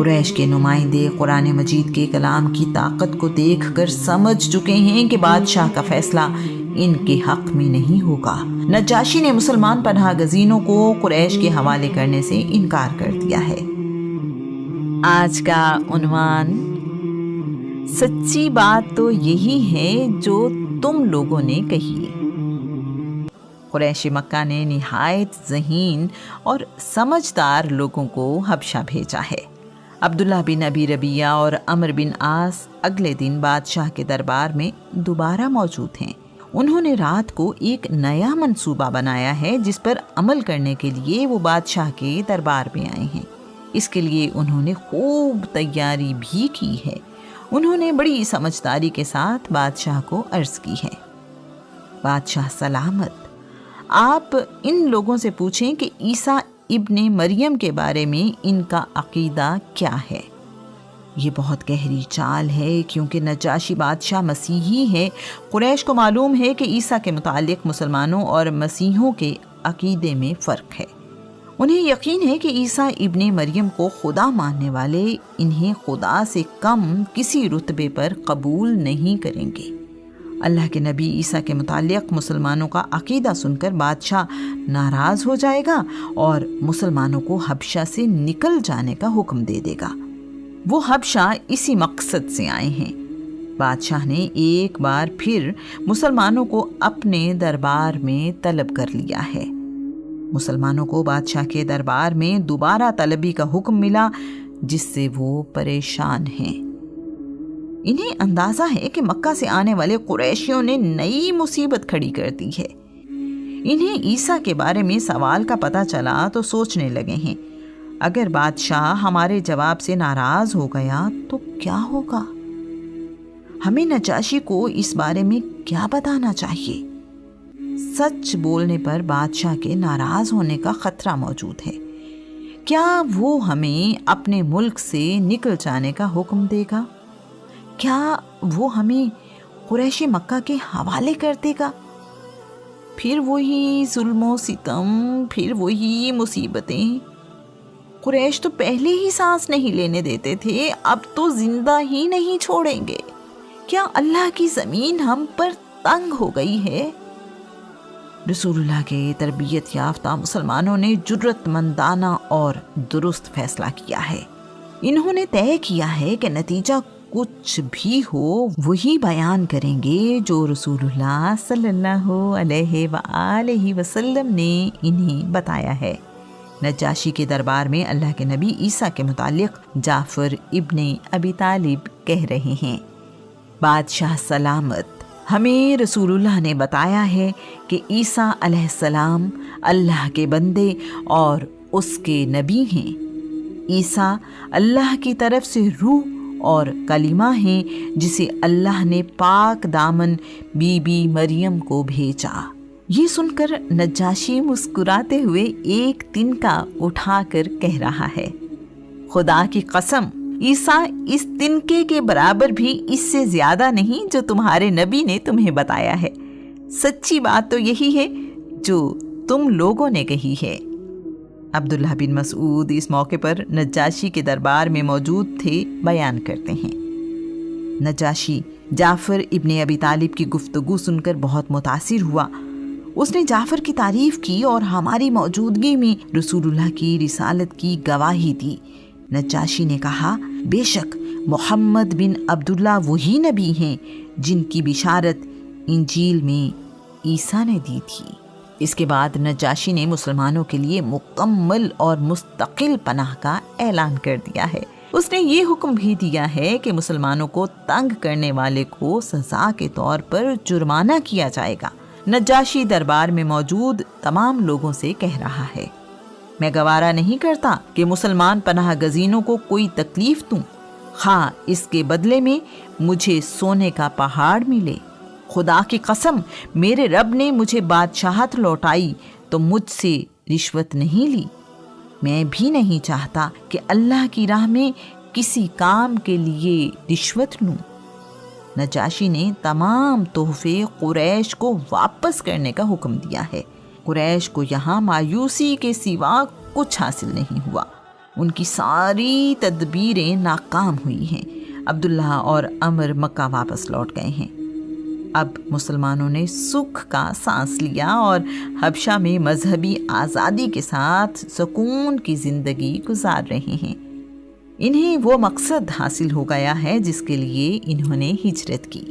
قریش کے نمائندے قرآن مجید کے کلام کی طاقت کو دیکھ کر سمجھ چکے ہیں کہ بادشاہ کا فیصلہ ان کے حق میں نہیں ہوگا۔ نجاشی نے مسلمان پناہ گزینوں کو قریش کے حوالے کرنے سے انکار کر دیا ہے۔ آج کا عنوان: سچی بات تو یہی ہے جو تم لوگوں نے کہی۔ قریش مکہ نے نہایت ذہین اور سمجھدار لوگوں کو حبشہ بھیجا ہے۔ عبداللہ بن ابی ربیعہ اور عمرو بن عاص اگلے دن بادشاہ کے دربار میں دوبارہ موجود ہیں۔ انہوں نے رات کو ایک نیا منصوبہ بنایا ہے جس پر عمل کرنے کے لیے وہ بادشاہ کے دربار میں آئے ہیں۔ اس کے لیے انہوں نے خوب تیاری بھی کی ہے۔ انہوں نے بڑی سمجھداری کے ساتھ بادشاہ کو عرض کی ہے: بادشاہ سلامت، آپ ان لوگوں سے پوچھیں کہ عیسیٰ ابن مریم کے بارے میں ان کا عقیدہ کیا ہے۔ یہ بہت گہری چال ہے کیونکہ نجاشی بادشاہ مسیحی ہے۔ قریش کو معلوم ہے کہ عیسیٰ کے متعلق مسلمانوں اور مسیحیوں کے عقیدے میں فرق ہے۔ انہیں یقین ہے کہ عیسیٰ ابن مریم کو خدا ماننے والے انہیں خدا سے کم کسی رتبے پر قبول نہیں کریں گے۔ اللہ کے نبی عیسیٰ کے متعلق مسلمانوں کا عقیدہ سن کر بادشاہ ناراض ہو جائے گا اور مسلمانوں کو حبشہ سے نکل جانے کا حکم دے دے گا۔ وہ حبشہ اسی مقصد سے آئے ہیں۔ بادشاہ نے ایک بار پھر مسلمانوں کو اپنے دربار میں طلب کر لیا ہے۔ مسلمانوں کو بادشاہ کے دربار میں دوبارہ طلبی کا حکم ملا جس سے وہ پریشان ہیں۔ انہیں اندازہ ہے کہ مکہ سے آنے والے قریشیوں نے نئی مصیبت کھڑی کر دی ہے۔ انہیں عیسیٰ کے بارے میں سوال کا پتہ چلا تو سوچنے لگے ہیں، اگر بادشاہ ہمارے جواب سے ناراض ہو گیا تو کیا ہوگا؟ ہمیں نجاشی کو اس بارے میں کیا بتانا چاہیے؟ سچ بولنے پر بادشاہ کے ناراض ہونے کا خطرہ موجود ہے۔ کیا وہ ہمیں اپنے ملک سے نکل جانے کا حکم دے گا؟ کیا وہ ہمیں قریش مکہ کے حوالے کر دے گا؟ پھر وہی ظلم و ستم، پھر وہی مصیبتیں۔ قریش تو پہلے ہی سانس نہیں لینے دیتے تھے، اب تو زندہ ہی نہیں چھوڑیں گے۔ کیا اللہ کی زمین ہم پر تنگ ہو گئی ہے؟ رسول اللہ کے تربیت یافتہ مسلمانوں نے جرأت مندانہ اور درست فیصلہ کیا ہے۔ انہوں نے طے کیا ہے کہ نتیجہ کچھ بھی ہو وہی بیان کریں گے جو رسول اللہ صلی اللہ علیہ وآلہ وسلم نے انہیں بتایا ہے۔ نجاشی کے دربار میں اللہ کے نبی عیسیٰ کے متعلق جعفر ابن ابی طالب کہہ رہے ہیں: بادشاہ سلامت، ہمیں رسول اللہ نے بتایا ہے کہ عیسیٰ علیہ السلام اللہ کے بندے اور اس کے نبی ہیں۔ عیسیٰ اللہ کی طرف سے روح اور کلمہ ہیں جسے اللہ نے پاک دامن بی بی مریم کو بھیجا۔ یہ سن کر نجاشی مسکراتے ہوئے ایک تنکا اٹھا کر کہہ رہا ہے: خدا کی قسم، عیسیٰ اس تنکے کے برابر بھی اس سے زیادہ نہیں جو تمہارے نبی نے تمہیں بتایا ہے۔ سچی بات تو یہی ہے جو تم لوگوں نے کہی ہے۔ عبداللہ بن مسعود اس موقع پر نجاشی کے دربار میں موجود تھے، بیان کرتے ہیں: نجاشی جعفر ابن ابی طالب کی گفتگو سن کر بہت متاثر ہوا۔ اس نے جعفر کی تعریف کی اور ہماری موجودگی میں رسول اللہ کی رسالت کی گواہی دی۔ نجاشی نے کہا: بے شک محمد بن عبداللہ وہی نبی ہیں جن کی بشارت انجیل میں عیسیٰ نے دی تھی۔ اس کے بعد نجاشی نے مسلمانوں کے لیے مکمل اور مستقل پناہ کا اعلان کر دیا ہے۔ اس نے یہ حکم بھی دیا ہے کہ مسلمانوں کو تنگ کرنے والے کو سزا کے طور پر جرمانہ کیا جائے گا۔ نجاشی دربار میں موجود تمام لوگوں سے کہہ رہا ہے: میں گوارا نہیں کرتا کہ مسلمان پناہ گزینوں کو کوئی تکلیف دوں، خواہ اس کے بدلے میں مجھے سونے کا پہاڑ ملے۔ خدا کی قسم، میرے رب نے مجھے بادشاہت لوٹائی تو مجھ سے رشوت نہیں لی۔ میں بھی نہیں چاہتا کہ اللہ کی راہ میں کسی کام کے لیے رشوت لوں۔ نجاشی نے تمام تحفے قریش کو واپس کرنے کا حکم دیا ہے۔ قریش کو یہاں مایوسی کے سوا کچھ حاصل نہیں ہوا۔ ان کی ساری تدبیریں ناکام ہوئی ہیں۔ عبداللہ اور عمر مکہ واپس لوٹ گئے ہیں۔ اب مسلمانوں نے سکھ کا سانس لیا اور حبشہ میں مذہبی آزادی کے ساتھ سکون کی زندگی گزار رہے ہیں۔ انہیں وہ مقصد حاصل ہو گیا ہے جس کے لیے انہوں نے ہجرت کی۔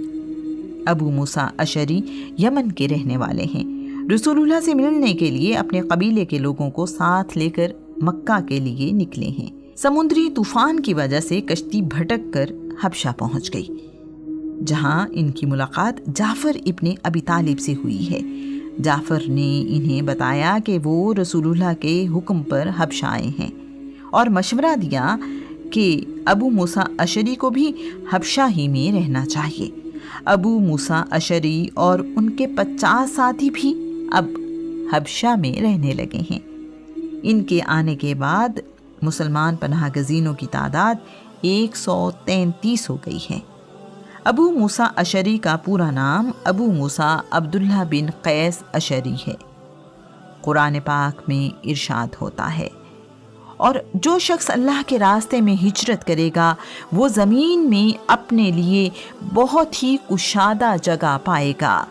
ابو موسیٰ اشعری یمن کے رہنے والے ہیں۔ رسول اللہ سے ملنے کے لیے اپنے قبیلے کے لوگوں کو ساتھ لے کر مکہ کے لیے نکلے ہیں۔ سمندری طوفان کی وجہ سے کشتی بھٹک کر حبشہ پہنچ گئی، جہاں ان کی ملاقات جعفر ابن ابی طالب سے ہوئی ہے۔ جعفر نے انہیں بتایا کہ وہ رسول اللہ کے حکم پر حبشہ آئے ہیں اور مشورہ دیا کہ ابو موسیٰ اشعری کو بھی حبشہ ہی میں رہنا چاہیے۔ ابو موسیٰ اشعری اور ان کے 50 ساتھی بھی اب حبشہ میں رہنے لگے ہیں۔ ان کے آنے کے بعد مسلمان پناہ گزینوں کی تعداد 133 ہو گئی ہے۔ ابو موسیٰ اشعری کا پورا نام ابو موسیٰ عبداللہ بن قیس اشعری ہے۔ قرآن پاک میں ارشاد ہوتا ہے، اور جو شخص اللہ کے راستے میں ہجرت کرے گا وہ زمین میں اپنے لیے بہت ہی کشادہ جگہ پائے گا۔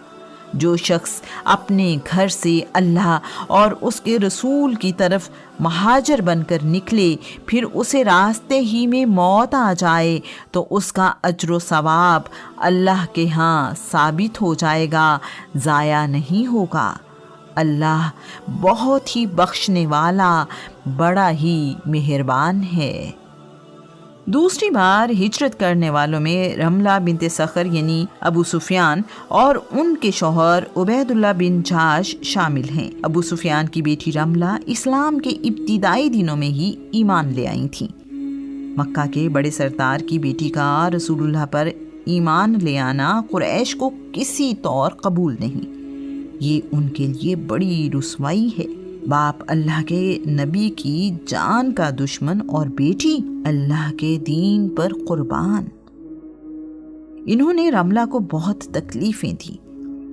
جو شخص اپنے گھر سے اللہ اور اس کے رسول کی طرف مہاجر بن کر نکلے، پھر اسے راستے ہی میں موت آ جائے تو اس کا اجر و ثواب اللہ کے ہاں ثابت ہو جائے گا، ضائع نہیں ہوگا۔ اللہ بہت ہی بخشنے والا، بڑا ہی مہربان ہے۔ دوسری بار ہجرت کرنے والوں میں رملہ بنت صخر یعنی ابو سفیان اور ان کے شوہر عبید اللہ بن جحش شامل ہیں۔ ابو سفیان کی بیٹی رملہ اسلام کے ابتدائی دنوں میں ہی ایمان لے آئی تھیں۔ مکہ کے بڑے سردار کی بیٹی کا رسول اللہ پر ایمان لے آنا قریش کو کسی طور قبول نہیں۔ یہ ان کے لیے بڑی رسوائی ہے۔ باپ اللہ کے نبی کی جان کا دشمن اور بیٹی اللہ کے دین پر قربان۔ انہوں نے رملہ کو بہت تکلیفیں دیں۔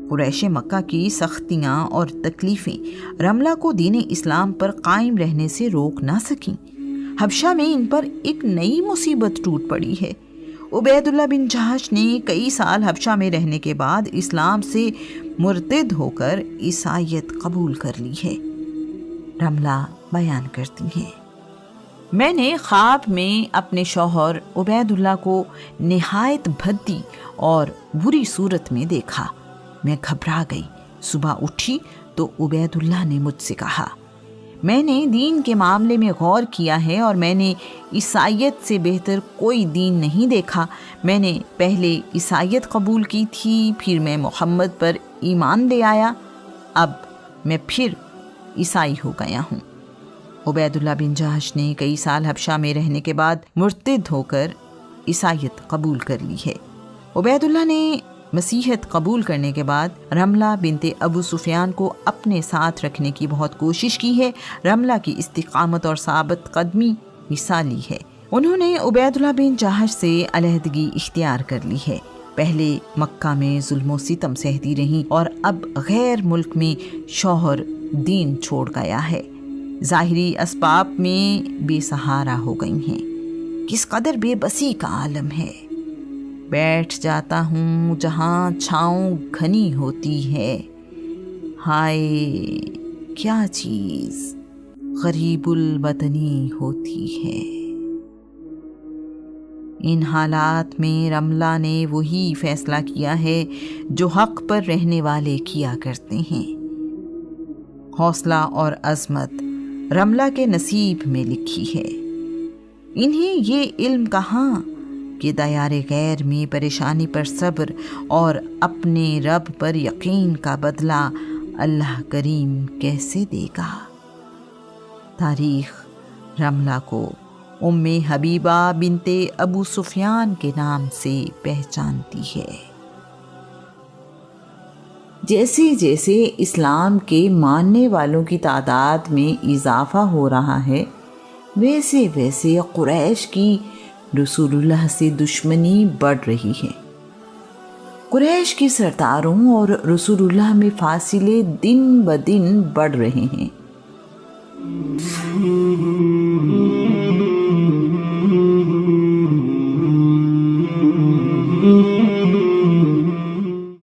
قریش مکہ کی سختیاں اور تکلیفیں رملہ کو دین اسلام پر قائم رہنے سے روک نہ سکیں۔ حبشہ میں ان پر ایک نئی مصیبت ٹوٹ پڑی ہے۔ عبید اللہ بن جحش نے کئی سال حبشہ میں رہنے کے بعد اسلام سے مرتد ہو کر عیسائیت قبول کر لی ہے۔ رملہ بیان کرتی ہیں، میں نے خواب میں اپنے شوہر عبید اللہ کو نہایت بھدی اور بری صورت میں دیکھا۔ میں گھبرا گئی۔ صبح اٹھی تو عبید اللہ نے مجھ سے کہا، میں نے دین کے معاملے میں غور کیا ہے اور میں نے عیسائیت سے بہتر کوئی دین نہیں دیکھا۔ میں نے پہلے عیسائیت قبول کی تھی، پھر میں محمد پر ایمان لے آیا، اب میں پھر عیسائی ہو گیا ہوں۔ عبید اللہ بن جحش نے کئی سال حبشہ میں رہنے کے بعد مرتد ہو کر عیسائیت قبول کر لی ہے۔ عبید اللہ نے مسیحیت قبول کرنے کے بعد رملہ بنت ابو سفیان کو اپنے ساتھ رکھنے کی بہت کوشش کی ہے۔ رملہ کی استقامت اور ثابت قدمی مثالی ہے۔ انہوں نے عبید اللہ بن جحش سے علیحدگی اختیار کر لی ہے۔ پہلے مکہ میں ظلم و ستم سہتی رہیں اور اب غیر ملک میں شوہر دین چھوڑ گیا ہے، ظاہری اسباب میں بے سہارا ہو گئی ہیں۔ کس قدر بے بسی کا عالم ہے۔ بیٹھ جاتا ہوں جہاں چھاؤں گھنی ہوتی ہے، ہائے کیا چیز غریب الوطنی ہوتی ہے۔ ان حالات میں رملہ نے وہی فیصلہ کیا ہے جو حق پر رہنے والے کیا کرتے ہیں۔ حوصلہ اور عظمت رملہ کے نصیب میں لکھی ہے۔ انہیں یہ علم کہاں کہ دیار غیر میں پریشانی پر صبر اور اپنے رب پر یقین کا بدلہ اللہ کریم کیسے دے گا۔ تاریخ رملہ کو ام حبیبہ بنت ابو سفیان کے نام سے پہچانتی ہے۔ جیسے جیسے اسلام کے ماننے والوں کی تعداد میں اضافہ ہو رہا ہے، ویسے ویسے قریش کی رسول اللہ سے دشمنی بڑھ رہی ہے۔ قریش کے سرداروں اور رسول اللہ میں فاصلے دن بدن بڑھ رہے ہیں۔